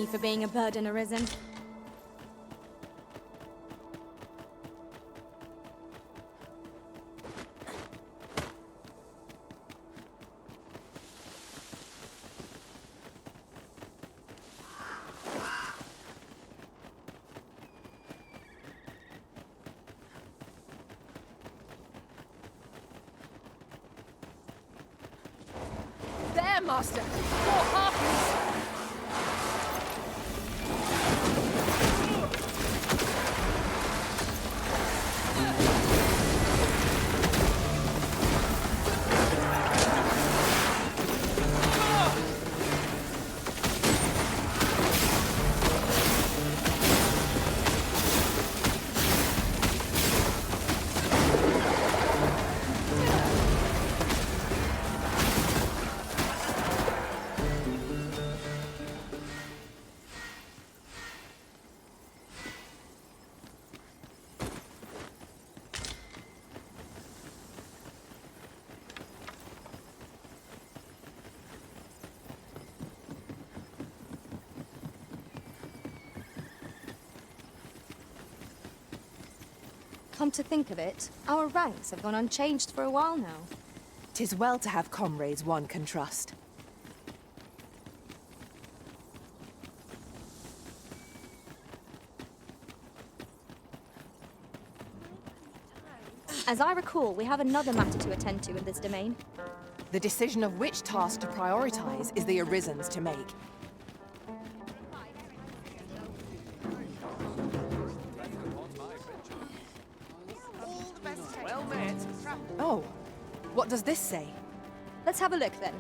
me for being a burden arisen. There, Master! More harpies! Come to think of it, our ranks have gone unchanged for a while now. 'Tis well to have comrades one can trust. As I recall, we have another matter to attend to in this domain. The decision of which task to prioritize is the Arisen's to make. Oh, what does this say? Let's have a look then.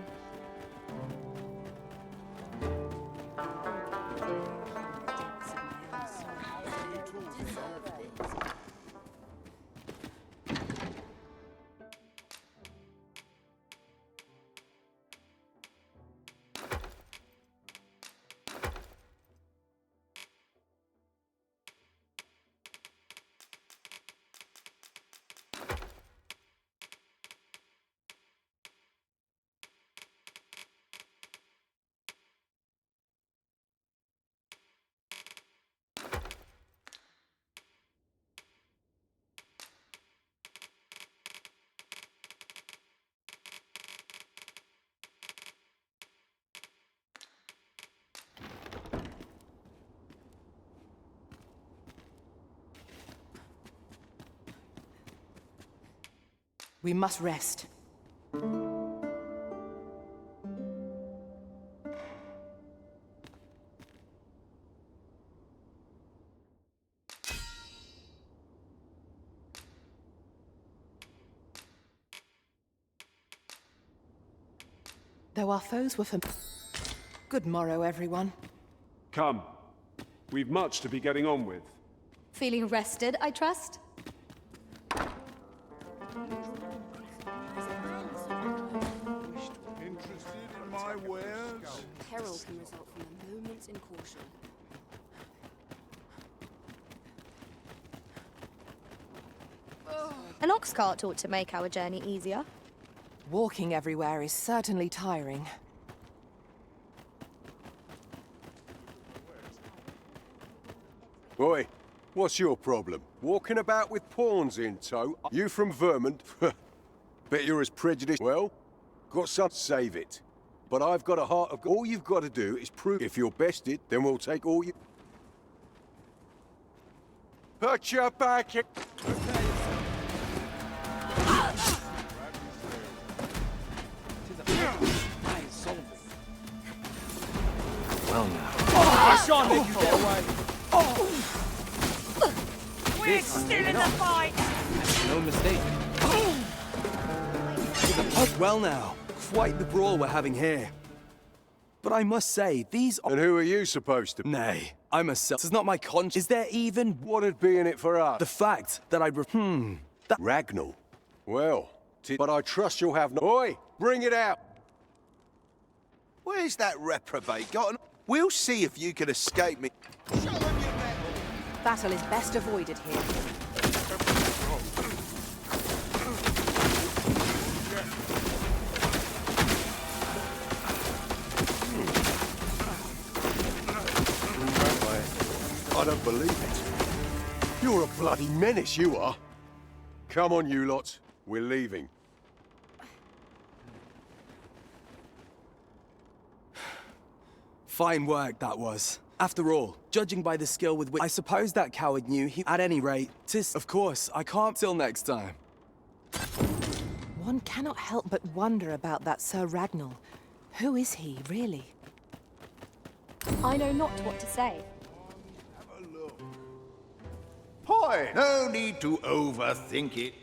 We must rest. Though our foes were Good morrow, everyone. Come. We've much to be getting on with. Feeling rested, I trust? Interested in my wares? Peril can result from a moment's incaution. An ox cart ought to make our journey easier. Walking everywhere is certainly tiring. Oi, what's your problem? Walking about with pawns in tow? You from Vermont? Bet you're as prejudiced. Well, got some, save it. But I've got a heart of... All you've got to do is prove if you're bested, then we'll take all you... Put your back in... Well now. I shan't let you get away! We're still in the fight! That's no mistake. Well now, quite the brawl we're having here. But I must say, these are... And who are you supposed to... Nay, I myself... This is not my conscience. Is there even... What'd be in it for us? The fact that I'd... That... Ragnall. Well, but I trust you'll have no... Oi, bring it out! Where's that reprobate gotten? We'll see if you can escape me. Show them your mettle. Battle is best avoided here. I don't believe it. You're a bloody menace, you are. Come on, you lot. We're leaving. Fine work, that was. After all, judging by the skill with which I suppose that coward knew he... At any rate, of course, I can't till next time. One cannot help but wonder about that Sir Ragnall. Who is he, really? I know not what to say. Boy, no need to overthink it.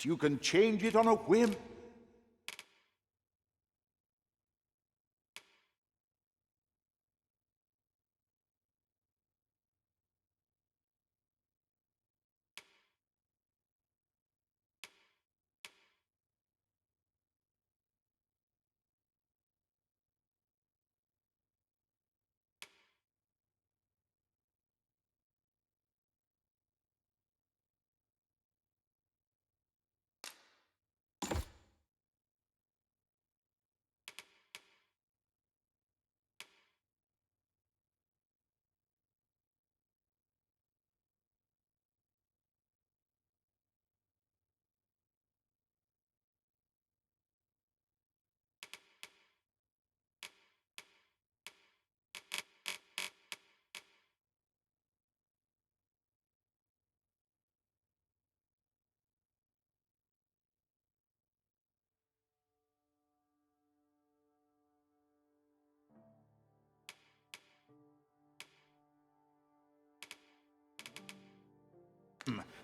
You can change it on a whim.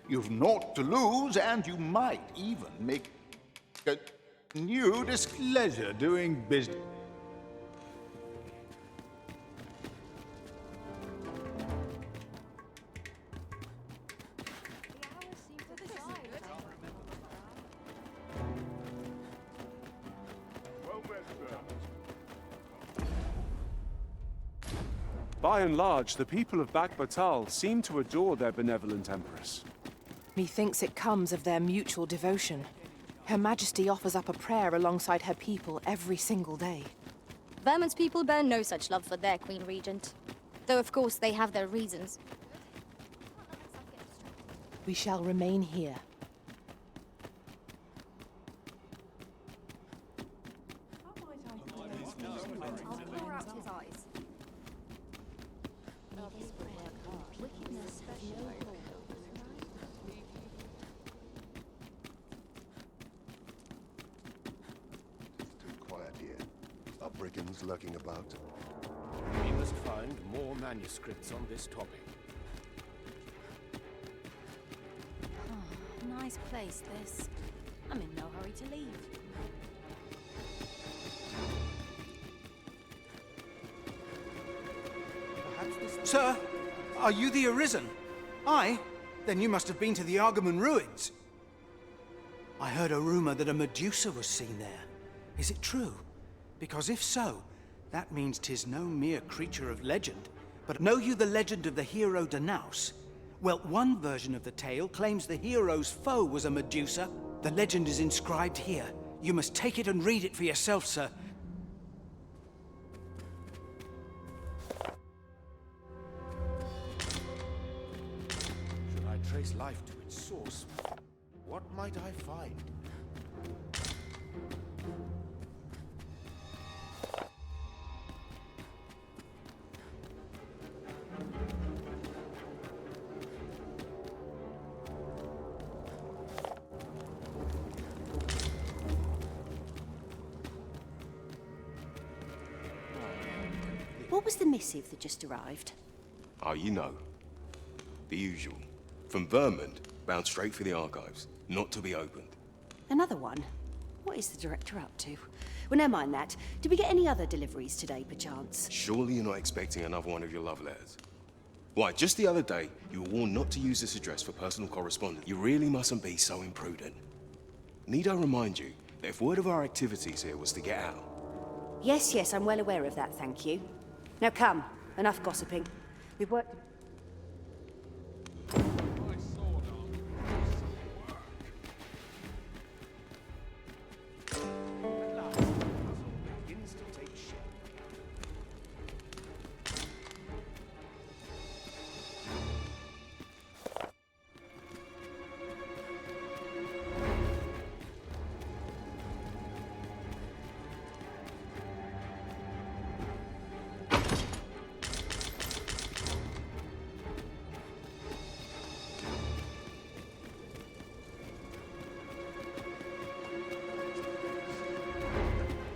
You've naught to lose, and you might even make a new displeasure doing business. By and large, the people of Batal seem to adore their benevolent empress. Methinks it comes of their mutual devotion. Her Majesty offers up a prayer alongside her people every single day. Vermont's people bear no such love for their Queen Regent. Though, of course, they have their reasons. We shall remain here. Brigands lurking about. We must find more manuscripts on this topic. Oh, nice place, this. I'm in no hurry to leave. Sir, are you the Arisen? Aye? Then you must have been to the Argamon ruins. I heard a rumor that a Medusa was seen there. Is it true? Because if so, that means 'tis no mere creature of legend. But know you the legend of the hero Danaus? Well, one version of the tale claims the hero's foe was a Medusa. The legend is inscribed here. You must take it and read it for yourself, sir. Should I trace life to its source, what might I find? What was the missive that just arrived? Oh, you know. The usual. From Vermont, bound straight for the archives. Not to be opened. Another one? What is the director up to? Well, never mind that. Did we get any other deliveries today, perchance? Surely you're not expecting another one of your love letters? Why, just the other day, you were warned not to use this address for personal correspondence. You really mustn't be so imprudent. Need I remind you that if word of our activities here was to get out... Yes, yes, I'm well aware of that, thank you. Now come, enough gossiping. We've worked...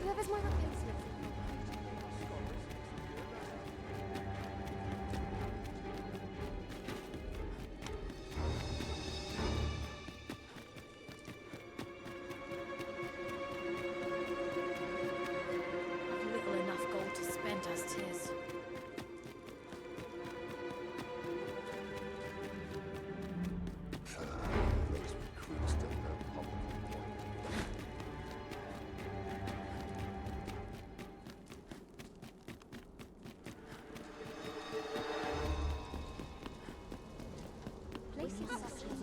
Whoever's my replacement. I've little enough gold to spend as 'tis. Those recruits don't know public point.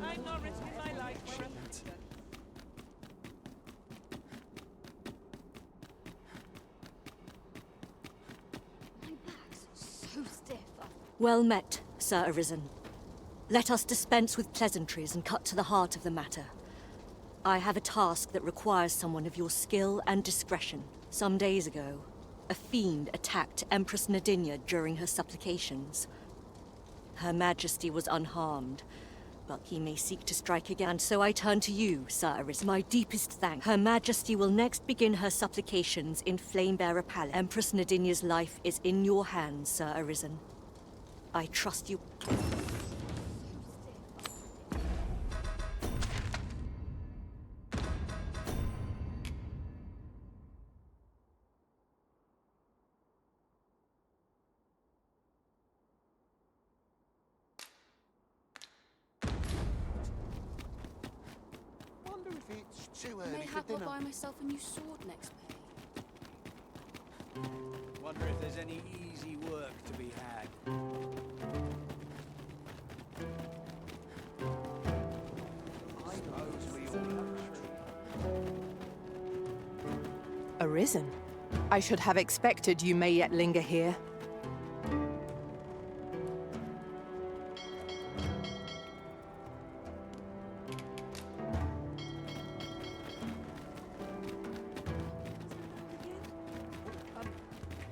I'm not risking my life for it. My back's so stiff. Well met, Sir Arisen. Let us dispense with pleasantries and cut to the heart of the matter. I have a task that requires someone of your skill and discretion. Some days ago, a fiend attacked Empress Nadinia during her supplications. Her Majesty was unharmed, but he may seek to strike again, so I turn to you, Sir Arisen. My deepest thanks. Her Majesty will next begin her supplications in Flamebearer Palace. Empress Nadinia's life is in your hands, Sir Arisen. I trust you. Wonder if it's too I early may for have to dinner. buy myself a new sword next pay. Wonder if there's any easy work to be had. I suppose we all have Arisen? I should have expected you may yet linger here.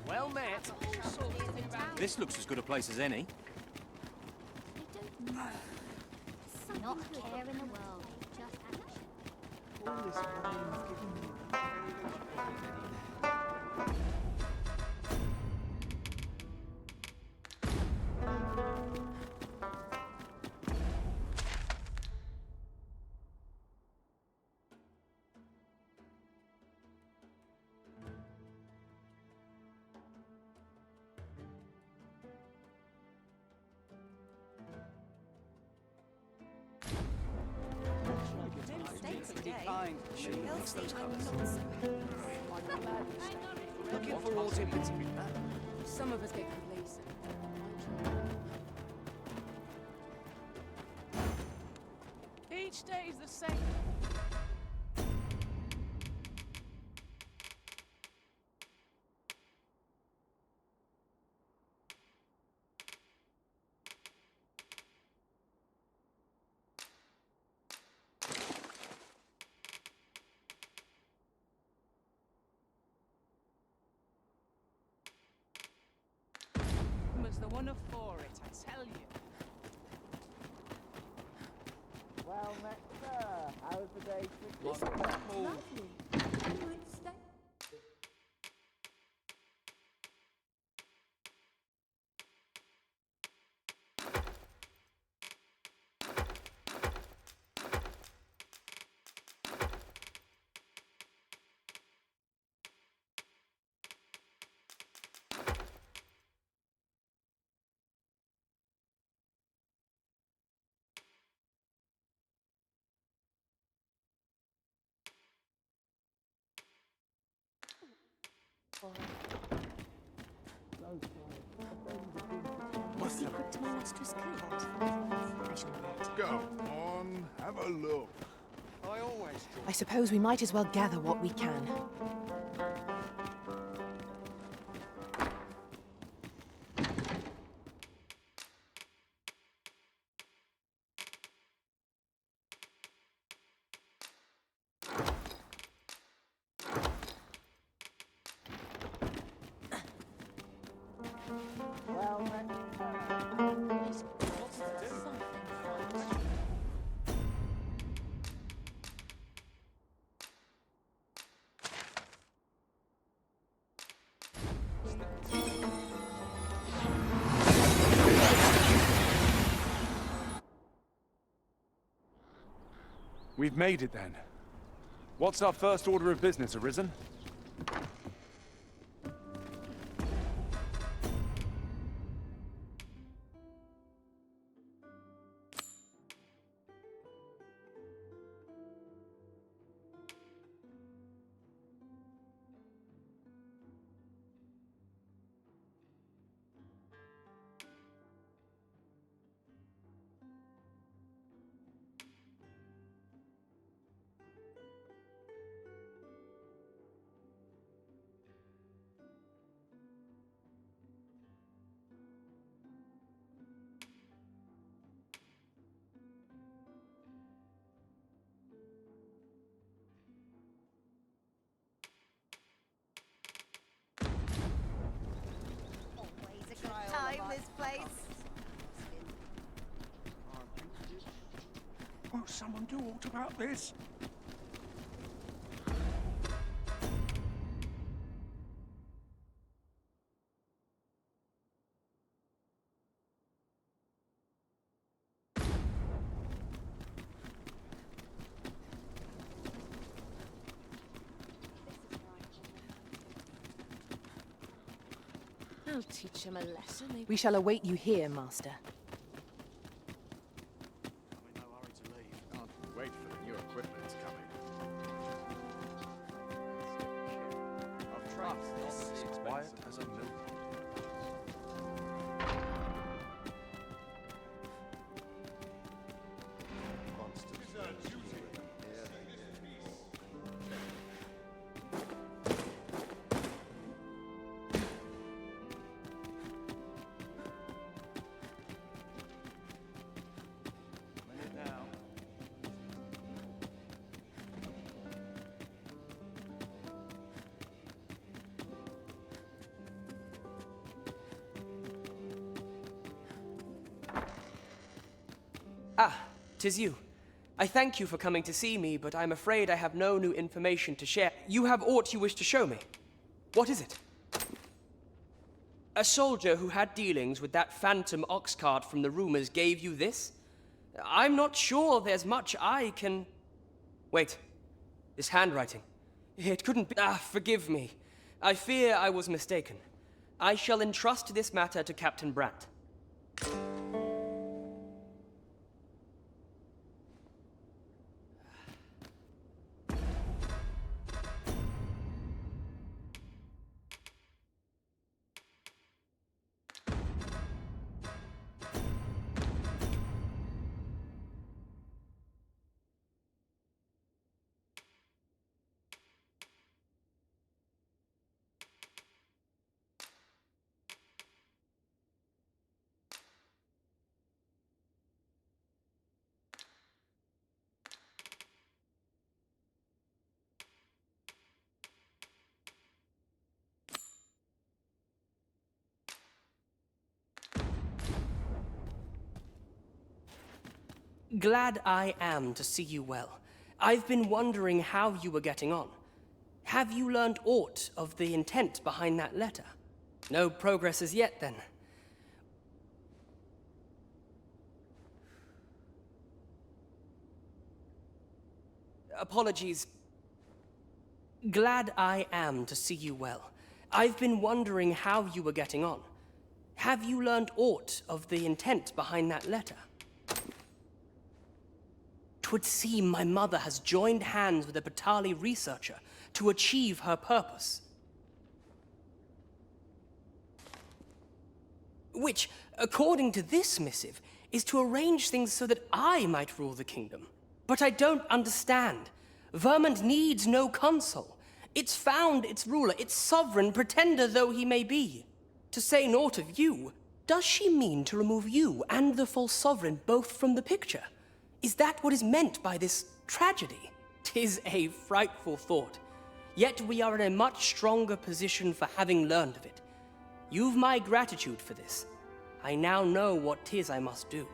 Well met. This looks as good a place as any. Not a care in the world. Just Looking for ultimate. Some of us get complacent. Each day is the same. Was the one for it, I tell you. Well met, sir. How's the day treating you? lovely. You might stay. for her. The secret to my lustrous coat. I shall not. Go on, have a look. I suppose we might as well gather what we can. Well met, We've made it then. What's our first order of business, Arisen? Time, this place. Won't someone do aught about this? I'll teach him a lesson. We shall await you here, Master. I'm in no hurry to leave. Can't wait for the new equipment coming. I've tried this as quiet as a mill. Ah, 'tis you. I thank you for coming to see me, but I'm afraid I have no new information to share. You have aught you wish to show me. What is it? A soldier who had dealings with that phantom ox cart from the rumors gave you this? I'm not sure there's much I can... Wait. This handwriting. It couldn't be... Ah, forgive me. I fear I was mistaken. I shall entrust this matter to Captain Brandt. Glad I am to see you well. I've been wondering how you were getting on. Have you learned aught of the intent behind that letter? No progress as yet, then? Apologies. Glad I am to see you well. I've been wondering how you were getting on. Have you learned aught of the intent behind that letter? 'Twould seem my mother has joined hands with a Batali researcher to achieve her purpose. which, according to this missive, is to arrange things so that I might rule the kingdom. But I don't understand. Vermont needs no consul. It's found its ruler, its sovereign, pretender though he may be. To say naught of you, does she mean to remove you and the false sovereign both from the picture? Is that what is meant by this tragedy? 'Tis a frightful thought. Yet we are in a much stronger position for having learned of it. You've my gratitude for this. I now know what 'tis I must do.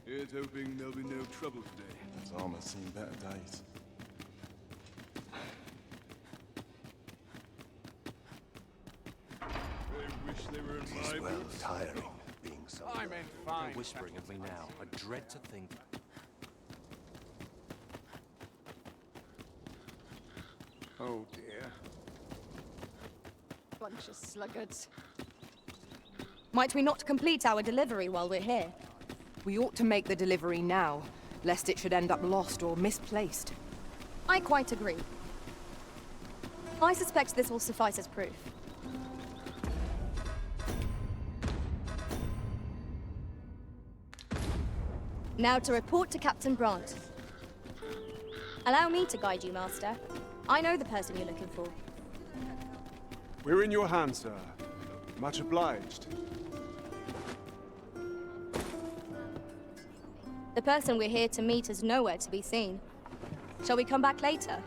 Here's hoping there'll be no trouble today. This armor's seen better days. I wish they were in It is my well boots. tiring being so. I meant fine. Whispering of me now. I dread to think. Oh dear. Bunch of sluggards. Might we not complete our delivery while we're here? We ought to make the delivery now, lest it should end up lost or misplaced. I quite agree. I suspect this will suffice as proof. Now to report to Captain Brandt. Allow me to guide you, Master. I know the person you're looking for. We're in your hands, sir. Much obliged. The person we're here to meet is nowhere to be seen. Shall we come back later?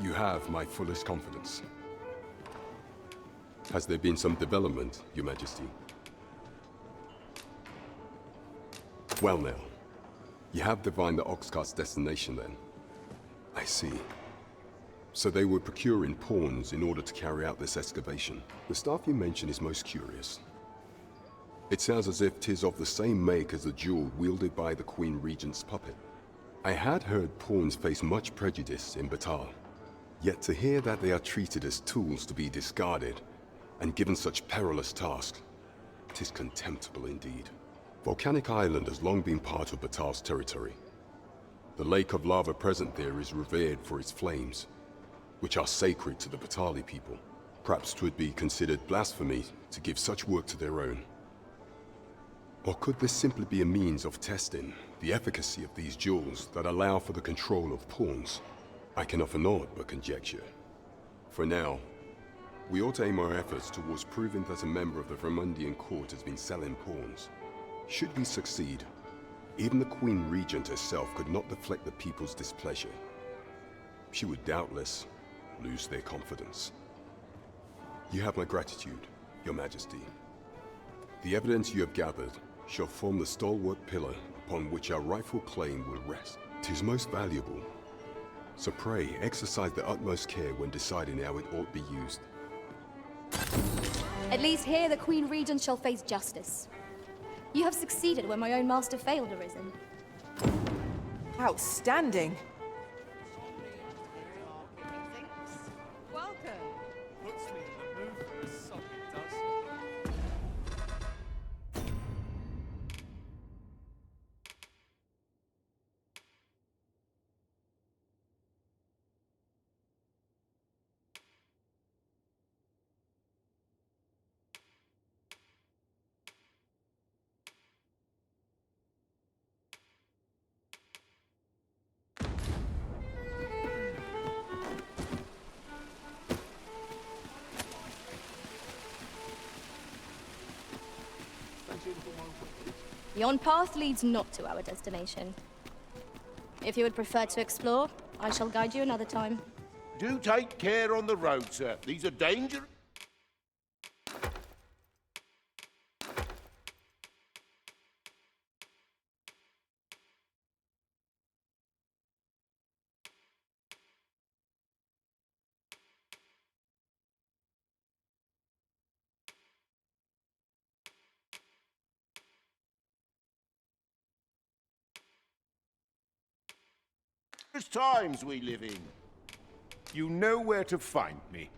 You have my fullest confidence. Has there been some development, Your Majesty? Well now, you have divined the Oxcart's destination then. I see. So they were procuring pawns in order to carry out this excavation. The stuff you mention is most curious. It sounds as if 'tis of the same make as the jewel wielded by the Queen Regent's puppet. I had heard pawns face much prejudice in Batal. Yet to hear that they are treated as tools to be discarded, and given such perilous tasks, 'tis contemptible indeed. Volcanic Island has long been part of Batal's territory. The lake of lava present there is revered for its flames, which are sacred to the Batali people. Perhaps 'twould be considered blasphemy to give such work to their own. Or could this simply be a means of testing the efficacy of these jewels that allow for the control of pawns? I can offer naught but conjecture. For now, we ought to aim our efforts towards proving that a member of the Vermundian court has been selling pawns. Should we succeed, even the Queen Regent herself could not deflect the people's displeasure. She would doubtless lose their confidence. You have my gratitude, Your Majesty. The evidence you have gathered shall form the stalwart pillar upon which our rightful claim will rest. 'Tis most valuable. So pray, exercise the utmost care when deciding how it ought be used. At least here the Queen Regent shall face justice. You have succeeded where my own master failed, Arisen. Outstanding! Welcome. Puts me in the mood for a song, it does. The on-path leads not to our destination. If you would prefer to explore, I shall guide you another time. Do take care on the road, sir. These are dangerous. Those times we live in. You know where to find me.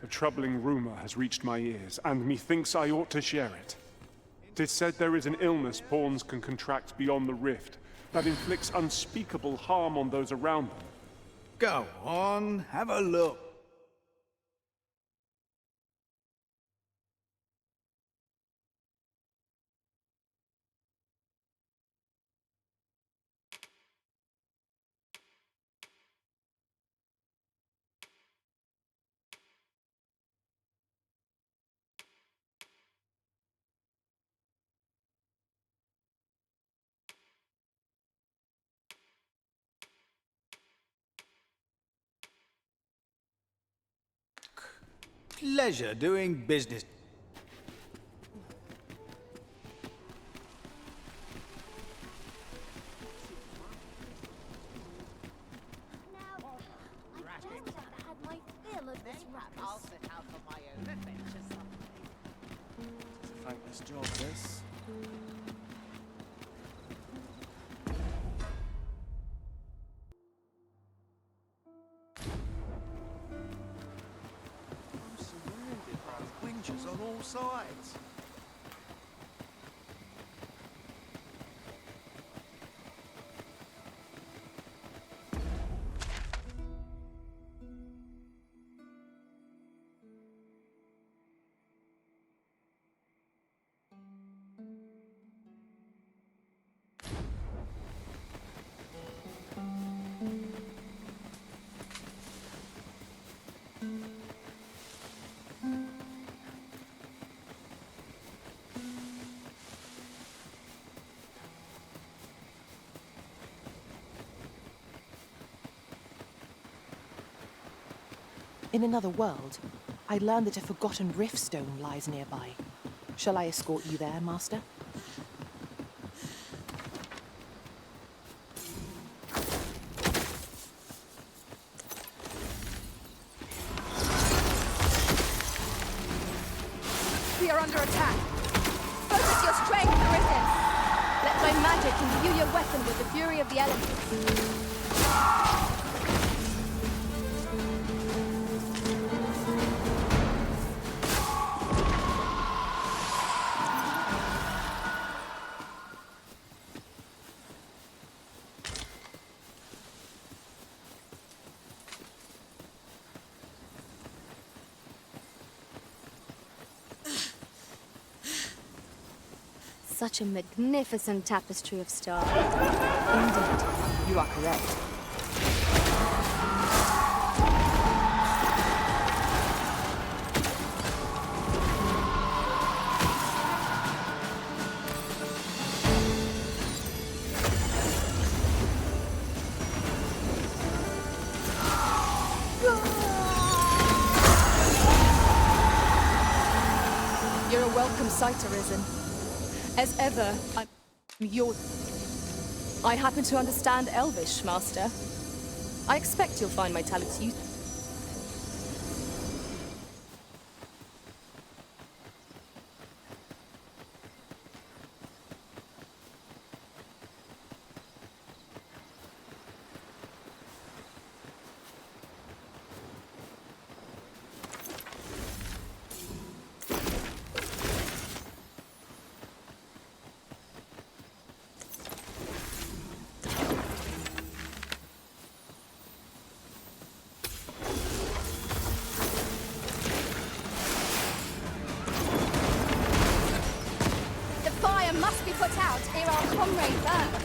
A troubling rumor has reached my ears, and methinks I ought to share it. 'Tis said there is an illness pawns can contract beyond the rift that inflicts unspeakable harm on those around them. Go on, have a look. Pleasure doing business. I'll set out on my own adventures someday. It's a thankless job, this. I'm surrounded by winches on all sides. In another world, I learned that a forgotten rift stone lies nearby. Shall I escort you there, Master? We are under attack. Focus your strength, Arisen. Let my magic imbue your weapon with the fury of the elements. Such a magnificent tapestry of stars. Indeed, you are correct. You're a welcome sight, Arisen. As ever, I happen to understand Elvish, Master. I expect you'll find my talents useful. Must be put out ere our comrade burns.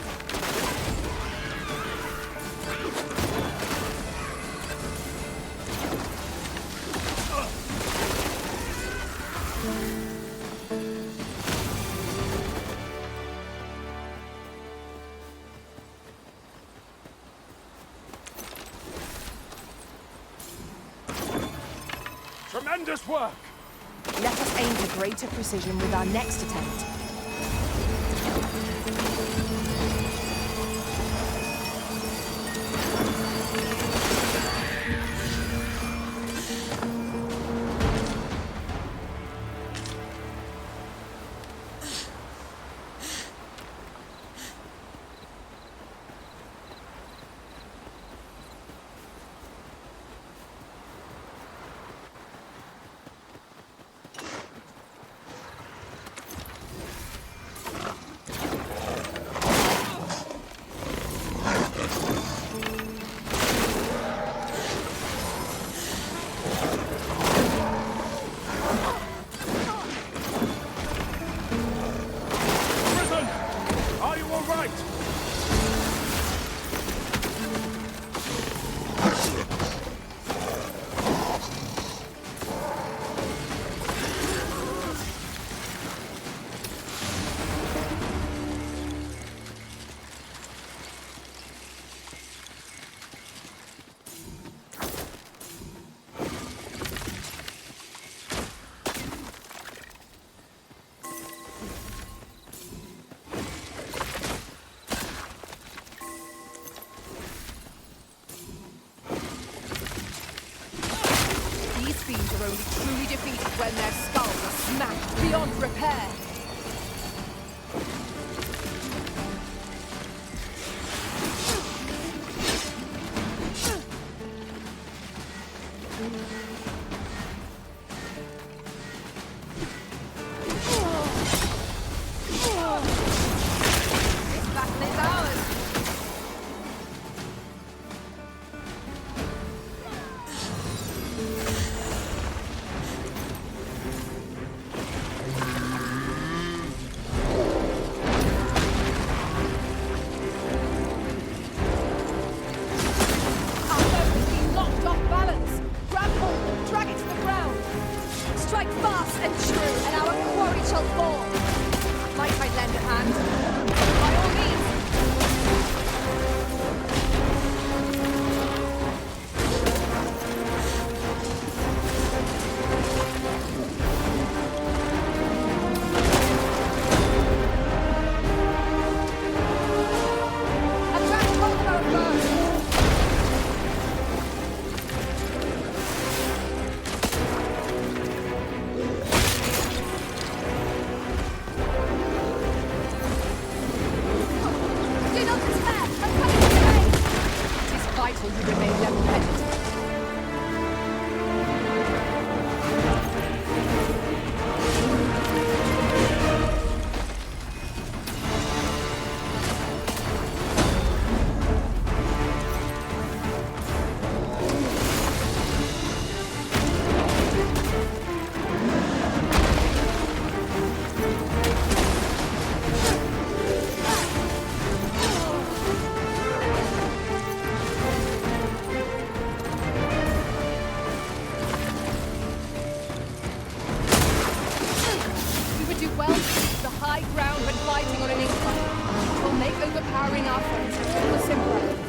Tremendous work! Let us aim for greater precision with our next attempt. high ground when fighting on an incline. It will make overpowering our foes all the simpler.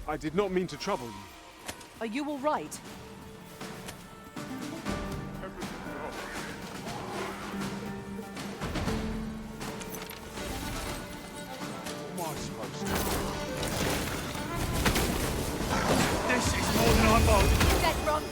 I did not mean to trouble you. Are you all right? What am I supposed to do? This is more than I'm on. Get run.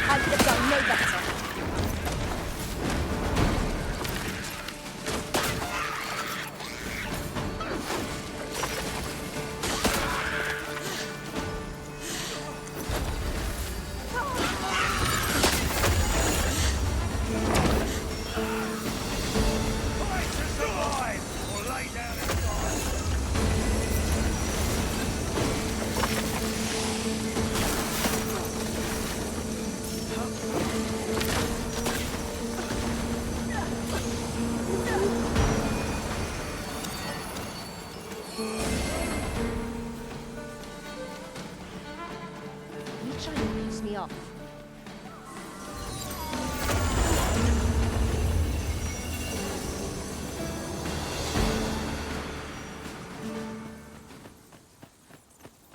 I could have done no better. You trying to piss me off?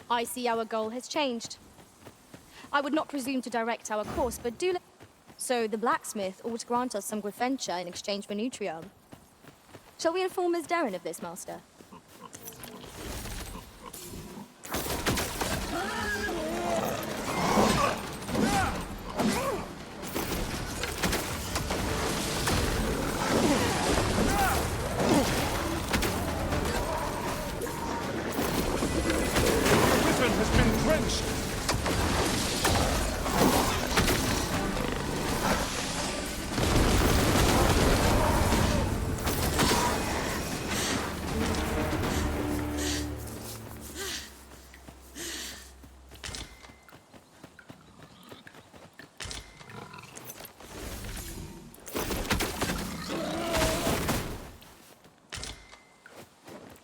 I see our goal has changed. I would not presume to direct our course, but do let... So the blacksmith ought to grant us some Grifenture in exchange for Nutrium. Shall we inform Miss Darren of this, Master?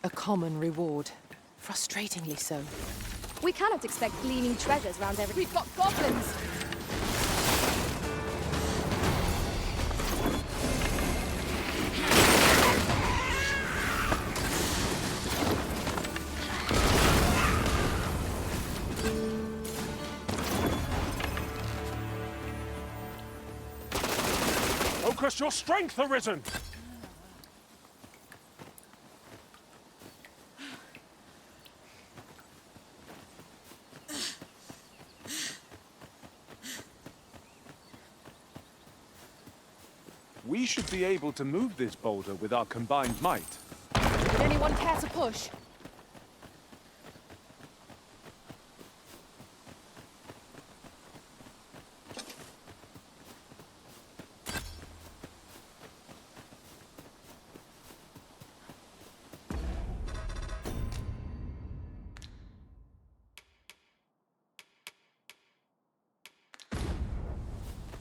A common reward. Frustratingly so. We cannot expect gleaming treasures round every... We've got goblins! Focus your strength, Arisen! We should be able to move this boulder with our combined might. Would anyone care to push?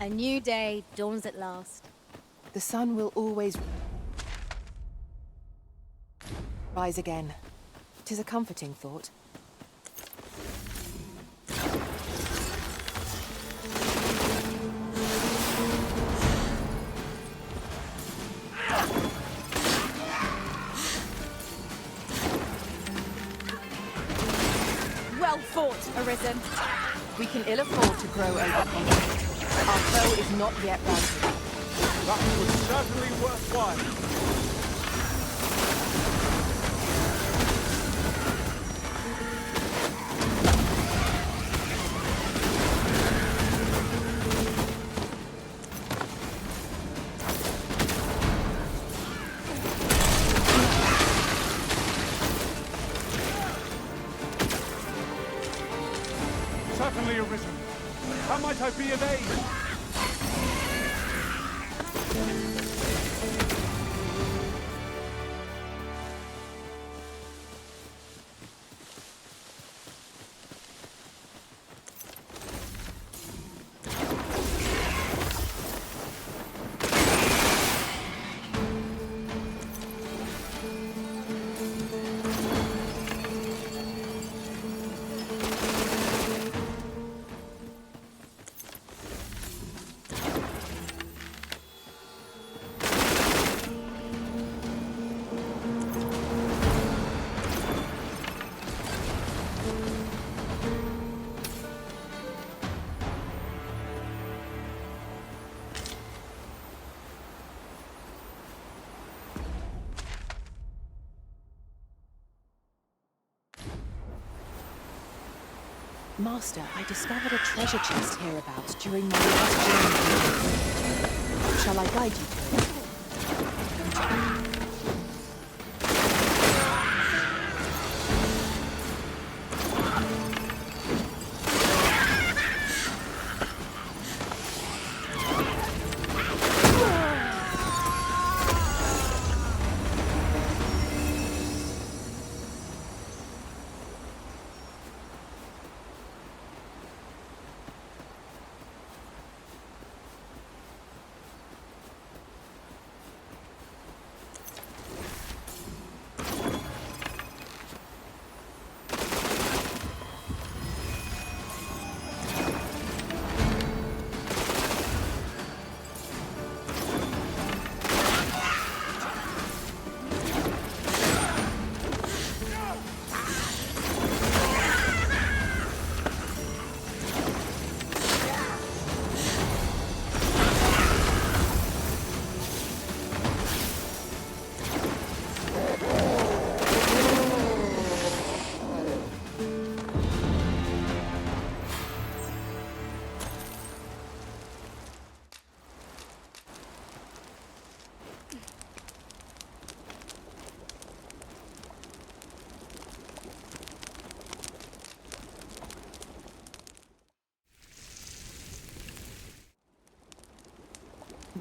A new day dawns at last. The sun will always rise again. 'Tis a comforting thought. Well fought, Arisen. We can ill afford to grow overconfident. Our foe is not yet routed. That was certainly worthwhile. Certainly Arisen. How might I be of aid? Master, I discovered a treasure chest hereabouts during my last journey. Shall I guide you to it?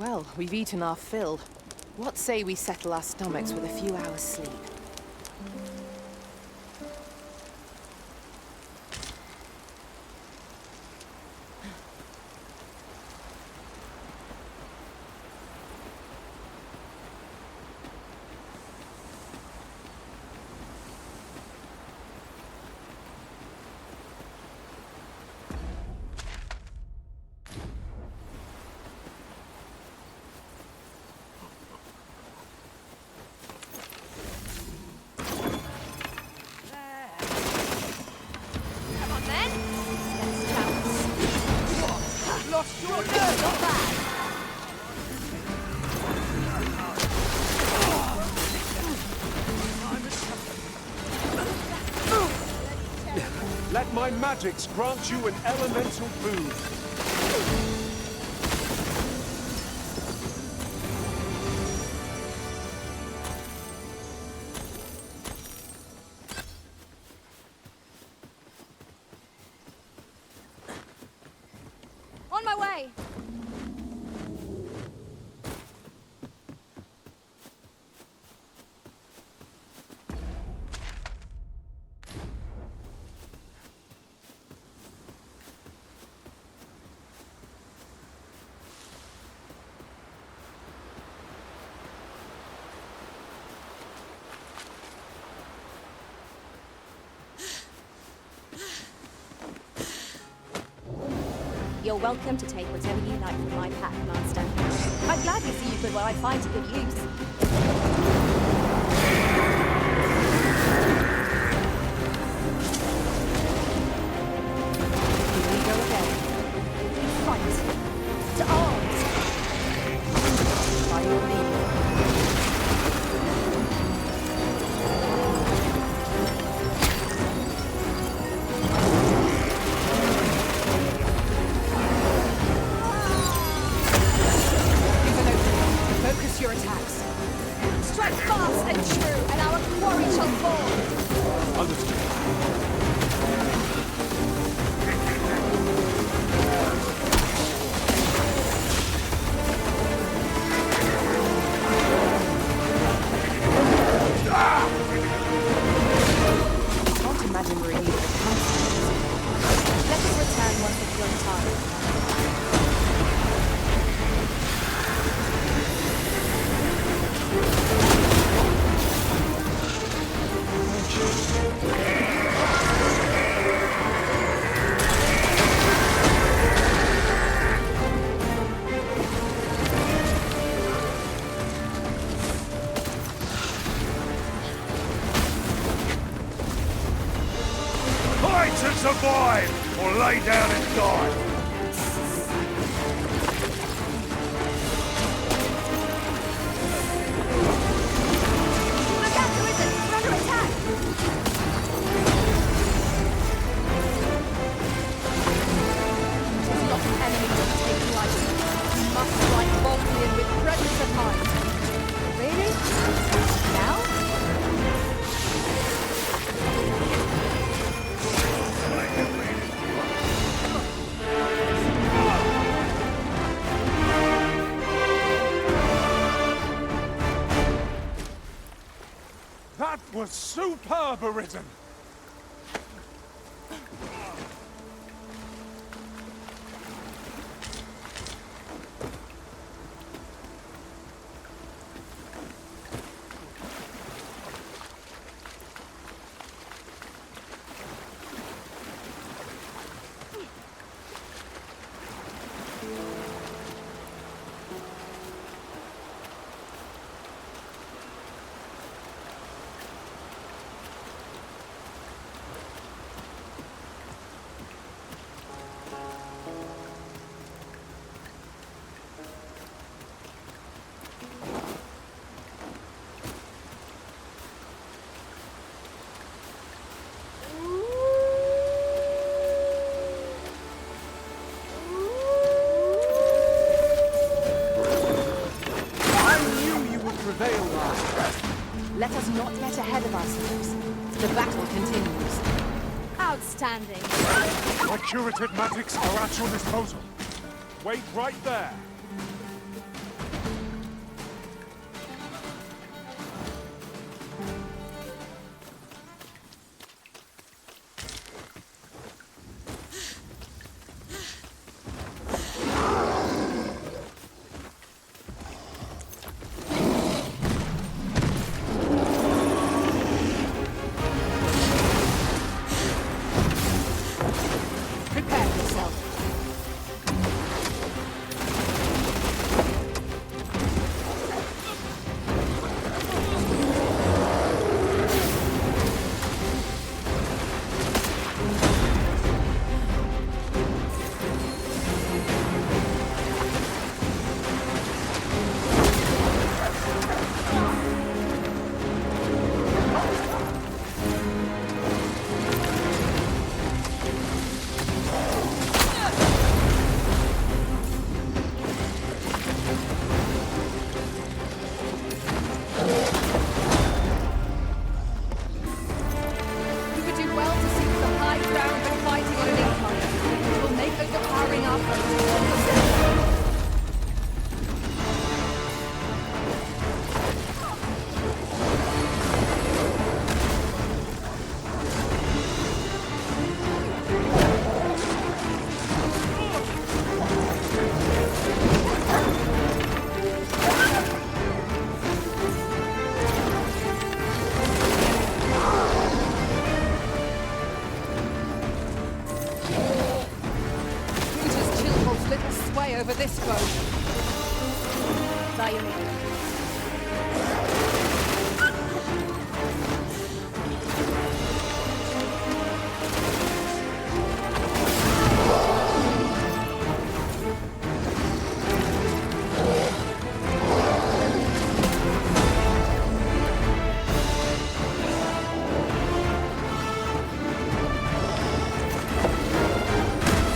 Well, we've eaten our fill. What say we settle our stomachs with a few hours' sleep? Let my magics grant you an elemental boon. On my way! You're welcome to take whatever you like from my pack, Master. I'd gladly see you put what I find to good use. Here we go again. Fight! To arms! By your leave. Focus your attacks. Strike fast and true, and our quarry shall fall! Understood. I can't imagine we're in need of a council. Let us return once we've grown tired. Fight to survive, or lay down and die. Look out, Arisen! We're under attack! It is not an enemy to take lightly. You must strike boldly and with presence of mind. Really? Now? That was superb, Arisen! Let us not get ahead of ourselves. The battle continues. Outstanding. My curative magics are at your disposal. Wait right there.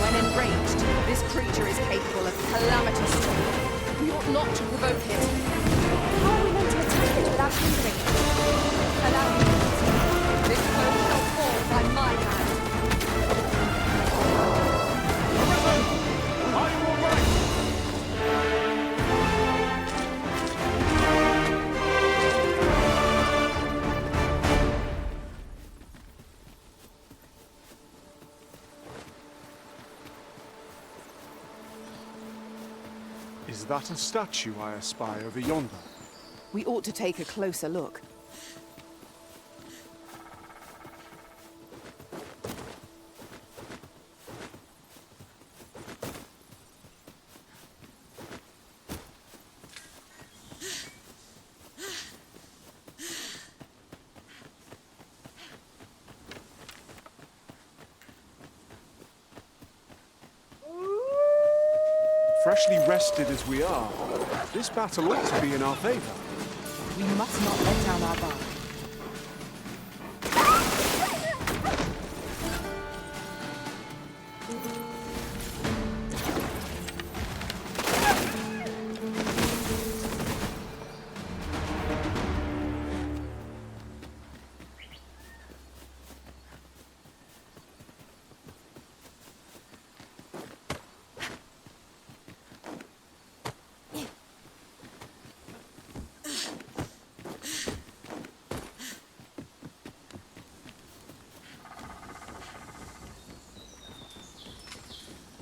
When enraged, this creature is capable of calamitous strength. We ought not to provoke it. How are we meant to attack it without hindering it? Allow me to continue. This foe shall fall by my hand. Are you all right? Is that a statue I espy over yonder? We ought to take a closer look. Freshly rested as we are, this battle ought to be in our favor. We must not let down our guard.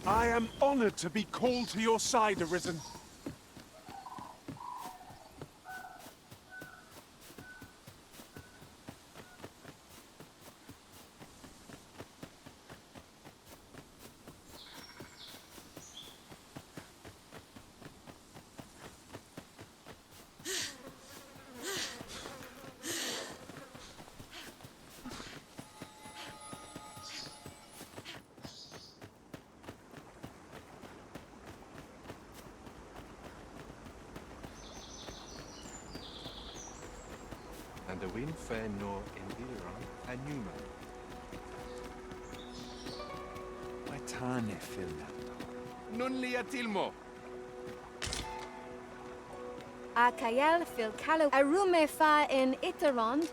I am honored to be called to your side, Arisen. And the wind fair nor in Iran and Newman. Matane Finland. Non li atilmo. Akael fil calo arume fa in Iterond.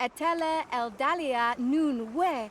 Etele eldalia nun we